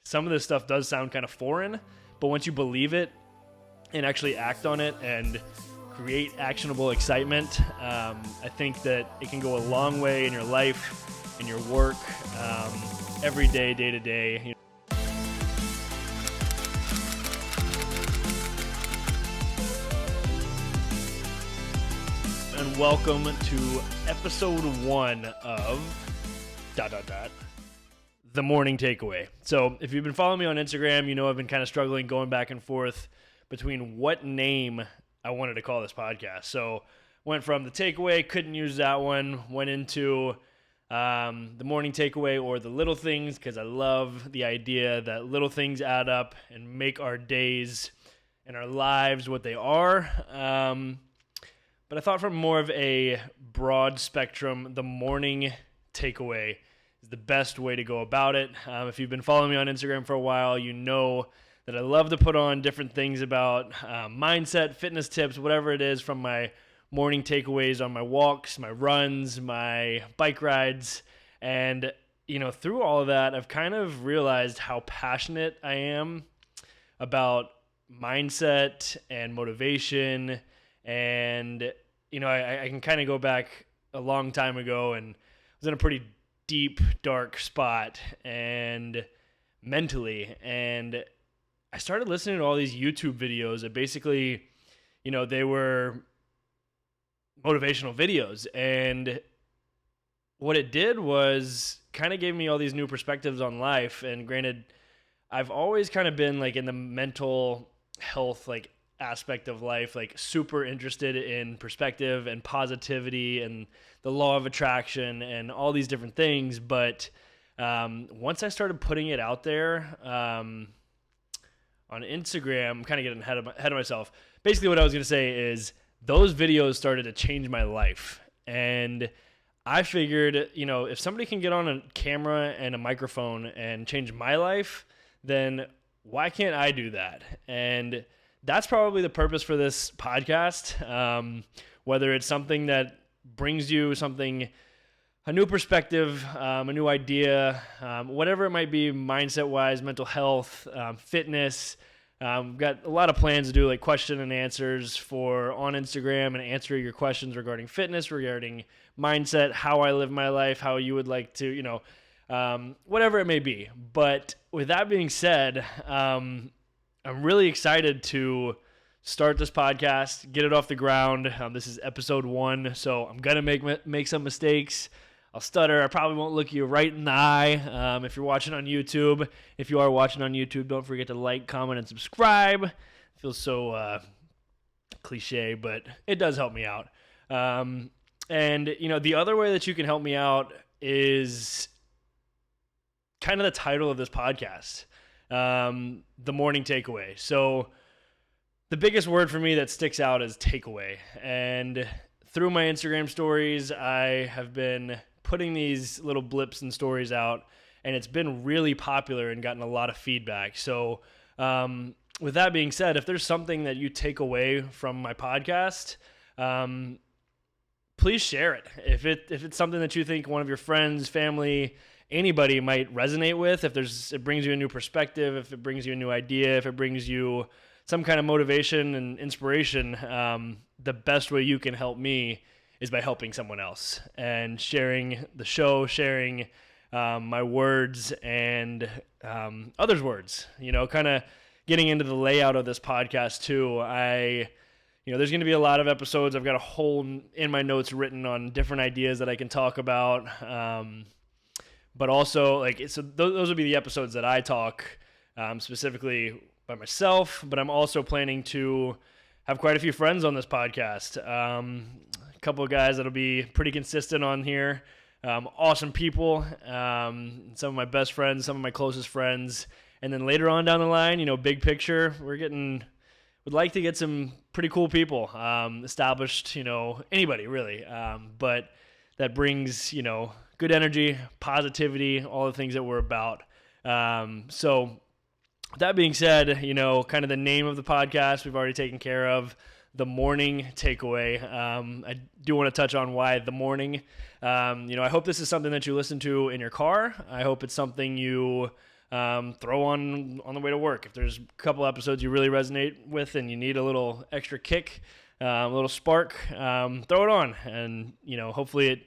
some of this stuff does sound kind of foreign, but once you believe it and actually act on it and create actionable excitement, I think that it can go a long way in your life, in your work, every day, day to day. And welcome to episode 1 of ... The Morning Takeaway. So if you've been following me on Instagram, you know I've been kind of struggling going back and forth between what name I wanted to call this podcast. So went from The Takeaway, couldn't use that one, went into The Morning Takeaway or The Little Things, because I love the idea that little things add up and make our days and our lives what they are. But I thought from more of a broad spectrum, The Morning Takeaway is the best way to go about it. If you've been following me on Instagram for a while, you know that I love to put on different things about mindset, fitness tips, whatever it is, from my morning takeaways on my walks, my runs, my bike rides. And, through all of that, I've kind of realized how passionate I am about mindset and motivation. And, I can kind of go back a long time ago and was in a pretty deep, dark spot and mentally. And I started listening to all these YouTube videos that basically, they were motivational videos. And what it did was kind of gave me all these new perspectives on life. And granted, I've always kind of been like in the mental health, aspect of life, super interested in perspective and positivity and the law of attraction and all these different things. But once I started putting it out there on Instagram, I'm kind of getting ahead of myself. Basically what I was going to say is those videos started to change my life. And I figured, if somebody can get on a camera and a microphone and change my life, then why can't I do that? And that's probably the purpose for this podcast, whether it's something that brings you a new perspective, a new idea, whatever it might be, mindset-wise, mental health, fitness. We've got a lot of plans to do question and answers on Instagram and answer your questions regarding fitness, regarding mindset, how I live my life, how you would like to, whatever it may be. But with that being said, I'm really excited to start this podcast, get it off the ground. This is episode 1, so I'm going to make some mistakes. I'll stutter. I probably won't look you right in the eye if you're watching on YouTube. If you are watching on YouTube, don't forget to like, comment, and subscribe. It feels so cliche, but it does help me out. And, the other way that you can help me out is kind of the title of this podcast. The Morning Takeaway. So the biggest word for me that sticks out is takeaway. And through my Instagram stories, I have been putting these little blips and stories out, and it's been really popular and gotten a lot of feedback. So with that being said, if there's something that you take away from my podcast, please share it. If it's something that you think one of your friends, family, anybody might resonate with, if it brings you a new perspective, if it brings you a new idea, if it brings you some kind of motivation and inspiration, the best way you can help me is by helping someone else and sharing the show, sharing my words and others' words, kind of getting into the layout of this podcast too. There's going to be a lot of episodes. I've got a whole in my notes written on different ideas that I can talk about. But also, so those would be the episodes that I talk specifically by myself, but I'm also planning to have quite a few friends on this podcast. A couple of guys that'll be pretty consistent on here. Awesome people. Some of my best friends, some of my closest friends. And then later on down the line, big picture, would like to get some pretty cool people established, anybody really. But that brings, good energy, positivity, all the things that we're about. So that being said, kind of the name of the podcast we've already taken care of, The Morning Takeaway. I do want to touch on why the morning. I hope this is something that you listen to in your car. I hope it's something you throw on the way to work. If there's a couple episodes you really resonate with and you need a little extra kick, a little spark, throw it on. And, hopefully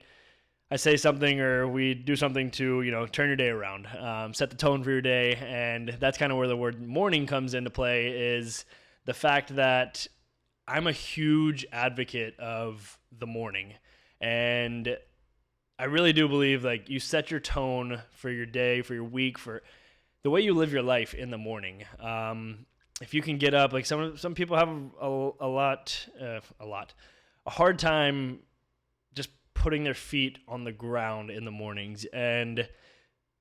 I say something or we do something to, turn your day around, set the tone for your day. And that's kind of where the word morning comes into play, is the fact that I'm a huge advocate of the morning. And I really do believe like you set your tone for your day, for your week, for the way you live your life in the morning. If you can get up, like some people have a hard time just putting their feet on the ground in the mornings. And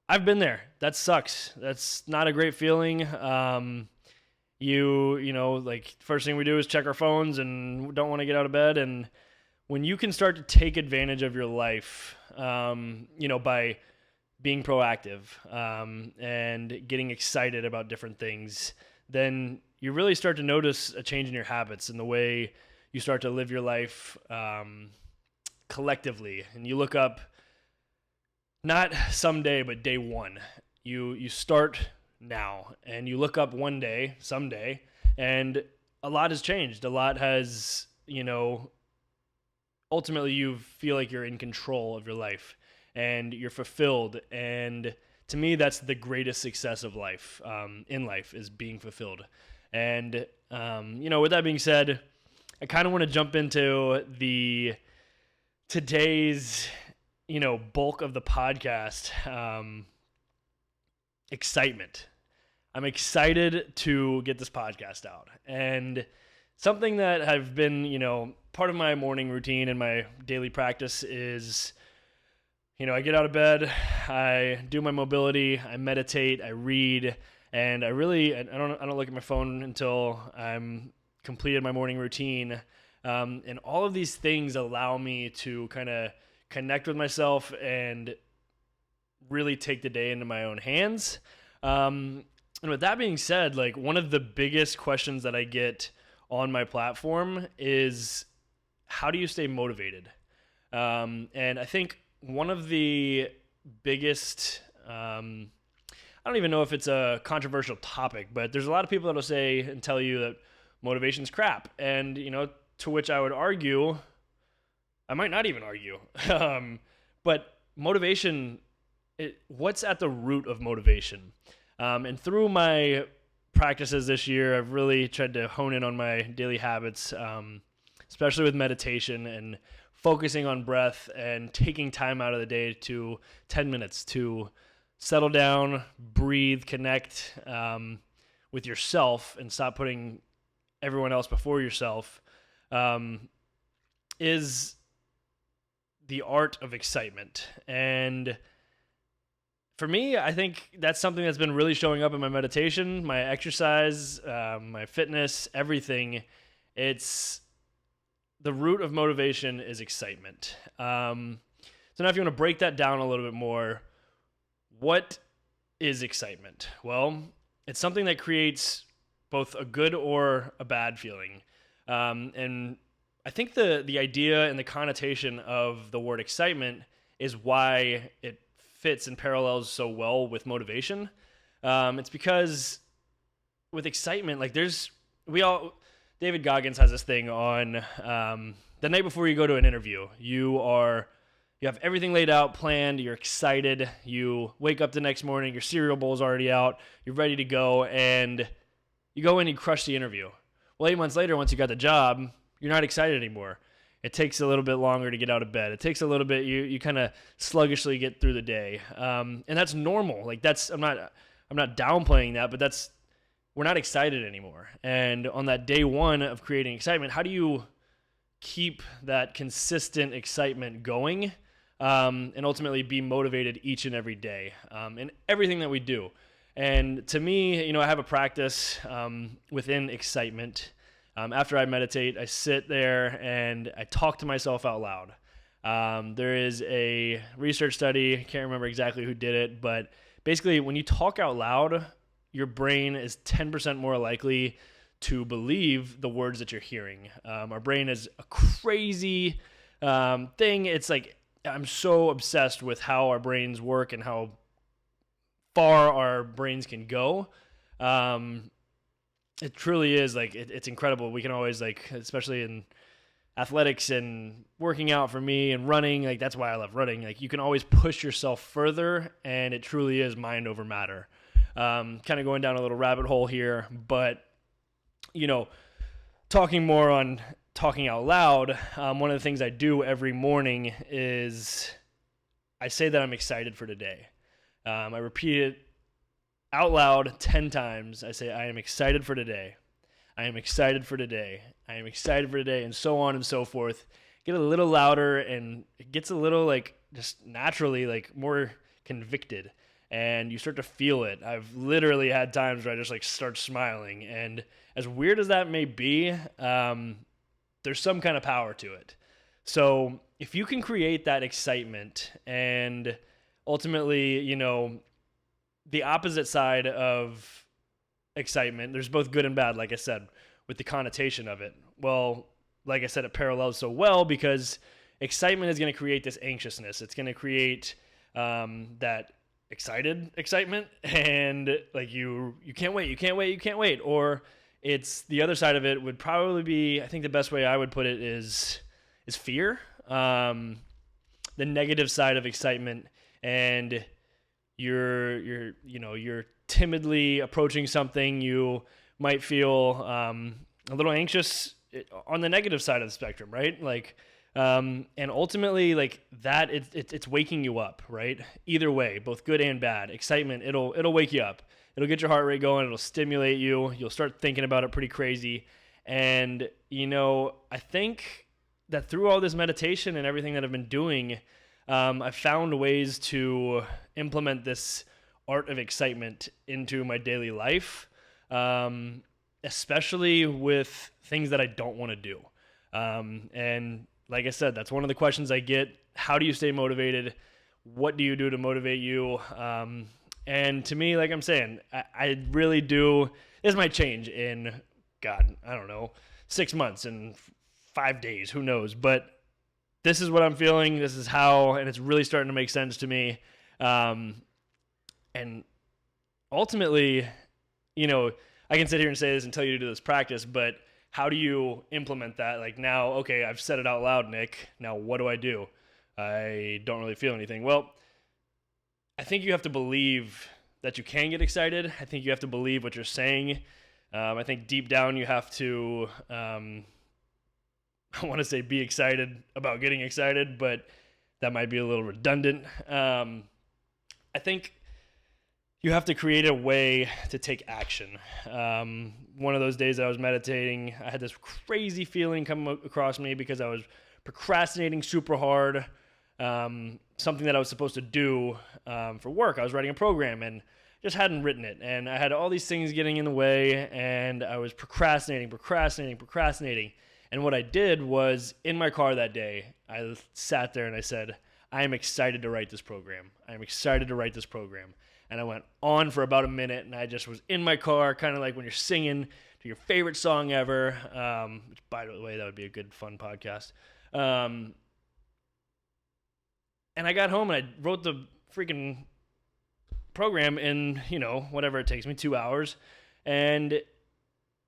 I've been there. That sucks. That's not a great feeling. Like first thing we do is check our phones and don't want to get out of bed. And when you can start to take advantage of your life, by being proactive and getting excited about different things, then you really start to notice a change in your habits and the way you start to live your life collectively. And you look up, not someday, but day one. You start now, and you look up one day, someday, and a lot has changed. A lot has, ultimately you feel like you're in control of your life and you're fulfilled. And to me, that's the greatest success of life, in life, is being fulfilled. And, with that being said, I kind of want to jump into today's, bulk of the podcast, excitement. I'm excited to get this podcast out. And something that I've been, part of my morning routine and my daily practice is, I get out of bed, I do my mobility, I meditate, I read, and I don't look at my phone until I'm completed my morning routine. And all of these things allow me to kind of connect with myself and really take the day into my own hands. And with that being said, like one of the biggest questions that I get on my platform is, how do you stay motivated? And I think one of the biggest, I don't even know if it's a controversial topic, but there's a lot of people that will say and tell you that motivation's crap. And, to which I would argue, I might not even argue, but motivation, what's at the root of motivation? And through my practices this year, I've really tried to hone in on my daily habits, especially with meditation and focusing on breath and taking time out of the day 10 minutes to settle down, breathe, connect with yourself and stop putting everyone else before yourself, is the art of excitement. And for me, I think that's something that's been really showing up in my meditation, my exercise, my fitness, everything. It's the root of motivation is excitement. So now if you want to break that down a little bit more, what is excitement? Well, it's something that creates both a good or a bad feeling. And I think the idea and the connotation of the word excitement is why it fits and parallels so well with motivation. It's because with excitement, like David Goggins has this thing on the night before you go to an interview. You have everything laid out, planned, you're excited, you wake up the next morning, your cereal bowl is already out, you're ready to go, and you go in and you crush the interview. Well, 8 months later, once you got the job, you're not excited anymore. It takes a little bit longer to get out of bed. It takes a little bit, you kind of sluggishly get through the day. And that's normal. Like I'm not downplaying that, but we're not excited anymore. And on that day one of creating excitement, how do you keep that consistent excitement going, and ultimately be motivated each and every day, in everything that we do? And to me, I have a practice within excitement. After I meditate, I sit there and I talk to myself out loud. There is a research study, I can't remember exactly who did it, but basically when you talk out loud, your brain is 10% more likely to believe the words that you're hearing. Our brain is a crazy thing. It's like, I'm so obsessed with how our brains work and how far our brains can go. It truly is like it's incredible. We can always like, especially in athletics and working out for me and running, like that's why I love running. Like you can always push yourself further, and it truly is mind over matter. Kind of going down a little rabbit hole here, but talking more on talking out loud. One of the things I do every morning is I say that I'm excited for today. I repeat it out loud 10 times. I say, I am excited for today. I am excited for today. I am excited for today, and so on and so forth. Get a little louder, and it gets a little like just naturally like more convicted, and you start to feel it. I've literally had times where I just like start smiling, and as weird as that may be, there's some kind of power to it. So if you can create that excitement, and ultimately, the opposite side of excitement, there's both good and bad, like I said, with the connotation of it. Well, like I said, it parallels so well because excitement is going to create this anxiousness. It's going to create that excitement, and like you can't wait. Or it's the other side of it would probably be, I think the best way I would put it is fear. The negative side of excitement, and you're timidly approaching something. You might feel a little anxious on the negative side of the spectrum, right? Like, and ultimately, like that, it's waking you up, right? Either way, both good and bad. Excitement, it'll wake you up. It'll get your heart rate going. It'll stimulate you. You'll start thinking about it pretty crazy. And I think that through all this meditation and everything that I've been doing, I've found ways to implement this art of excitement into my daily life, especially with things that I don't want to do. And like I said, that's one of the questions I get. How do you stay motivated? What do you do to motivate you? And to me, like I'm saying, I really do. This might change in, God, I don't know, 6 months and 5 days. Who knows? But this is what I'm feeling. This is how, and it's really starting to make sense to me. And ultimately, I can sit here and say this and tell you to do this practice, but how do you implement that? Like now, okay, I've said it out loud, Nick. Now what do? I don't really feel anything. Well, I think you have to believe that you can get excited. I think you have to believe what you're saying. I think deep down you have to, I want to say be excited about getting excited, but that might be a little redundant. I think you have to create a way to take action. One of those days I was meditating, I had this crazy feeling come across me because I was procrastinating super hard. Something that I was supposed to do for work. I was writing a program and just hadn't written it. And I had all these things getting in the way, and I was procrastinating. And what I did was, in my car that day, I sat there and I said, I am excited to write this program. And I went on for about a minute, and I just was in my car, kind of like when you're singing to your favorite song ever, which, by the way, that would be a good, fun podcast. And I got home, and I wrote the freaking program in, whatever it takes me, 2 hours. And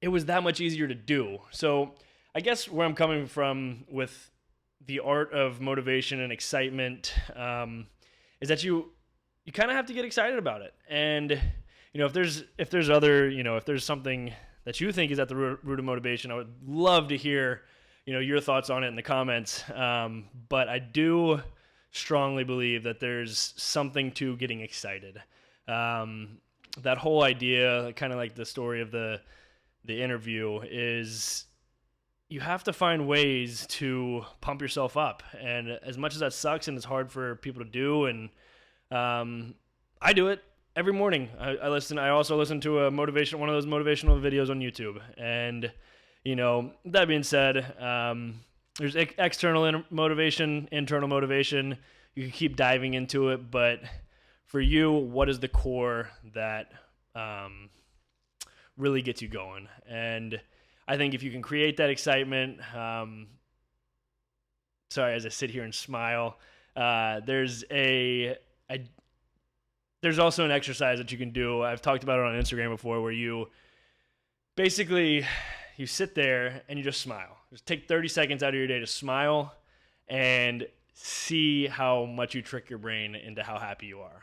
it was that much easier to do. So I guess where I'm coming from with the art of motivation and excitement is that you kind of have to get excited about it. And if there's something that you think is at the root of motivation, I would love to hear your thoughts on it in the comments. But I do strongly believe that there's something to getting excited. That whole idea, kind of like the story of the interview, is you have to find ways to pump yourself up. And as much as that sucks and it's hard for people to do, and I do it every morning. I also listen to one of those motivational videos on YouTube. And that being said, there's external motivation, internal motivation. You can keep diving into it, but for you, what is the core that really gets you going? And I think if you can create that excitement, sorry, as I sit here and smile, there's there's also an exercise that you can do. I've talked about it on Instagram before, where you basically you sit there and you just smile. Just take 30 seconds out of your day to smile and see how much you trick your brain into how happy you are.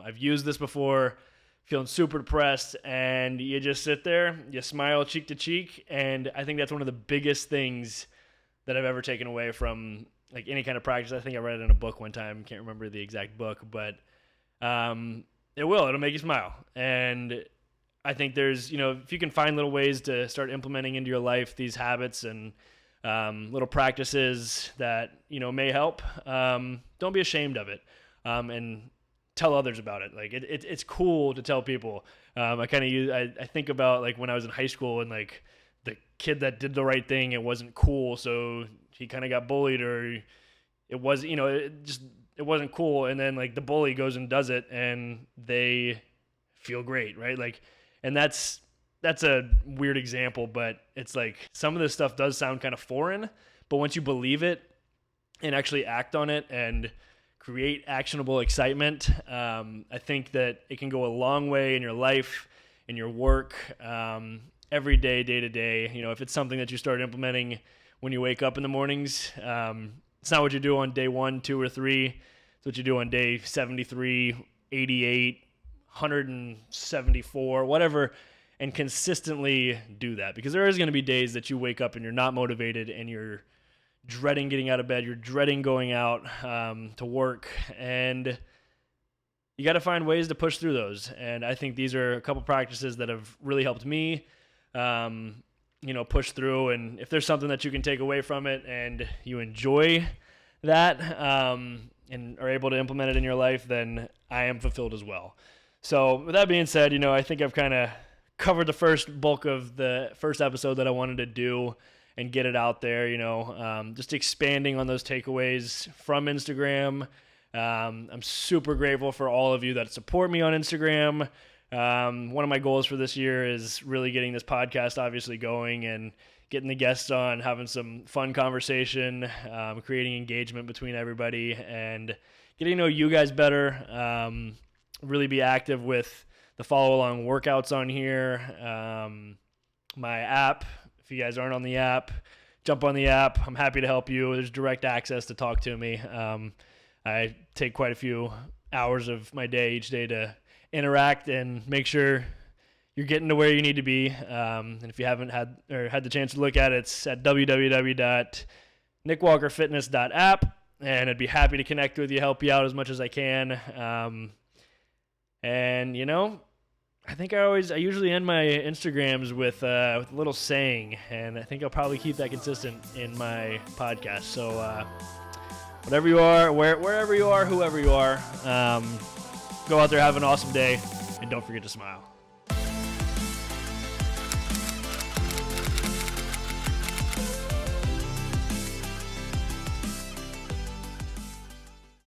I've used this before, feeling super depressed, and you just sit there, you smile cheek to cheek, and I think that's one of the biggest things that I've ever taken away from like any kind of practice. I think I read it in a book one time, can't remember the exact book, but it'll make you smile. And I think there's, if you can find little ways to start implementing into your life these habits and little practices that, may help, don't be ashamed of it, and tell others about it. Like it's cool to tell people. I think about like when I was in high school and like the kid that did the right thing, it wasn't cool. So he kind of got bullied, or it was, it wasn't cool. And then like the bully goes and does it and they feel great. Right. Like, and that's a weird example, but it's like some of this stuff does sound kind of foreign, but once you believe it and actually act on it and create actionable excitement, I think that it can go a long way in your life, in your work, every day, day to day. If it's something that you start implementing when you wake up in the mornings, it's not what you do on day 1, 2, or 3. It's what you do on day 73, 88, 174, whatever, and consistently do that. Because there is going to be days that you wake up and you're not motivated and you're dreading getting out of bed, you're dreading going out to work, and you got to find ways to push through those. And I think these are a couple practices that have really helped me push through. And if there's something that you can take away from it and you enjoy that and are able to implement it in your life, then I am fulfilled as well. So with that being said, I think I've kind of covered the first bulk of the first episode that I wanted to do and get it out there, just expanding on those takeaways from Instagram. I'm super grateful for all of you that support me on Instagram. One of my goals for this year is really getting this podcast obviously going and getting the guests on, having some fun conversation, creating engagement between everybody, and getting to know you guys better. Really be active with the follow-along workouts on here. My app, if you guys aren't on the app, jump on the app. I'm happy to help you. There's direct access to talk to me. I take quite a few hours of my day each day to interact and make sure you're getting to where you need to be. And if you haven't had the chance to look at it, it's at www.nickwalkerfitness.app, and I'd be happy to connect with you, help you out as much as I can. And I think I usually end my Instagrams with a little saying, and I think I'll probably keep that consistent in my podcast. So whatever you are, wherever you are, whoever you are, go out there, have an awesome day, and don't forget to smile.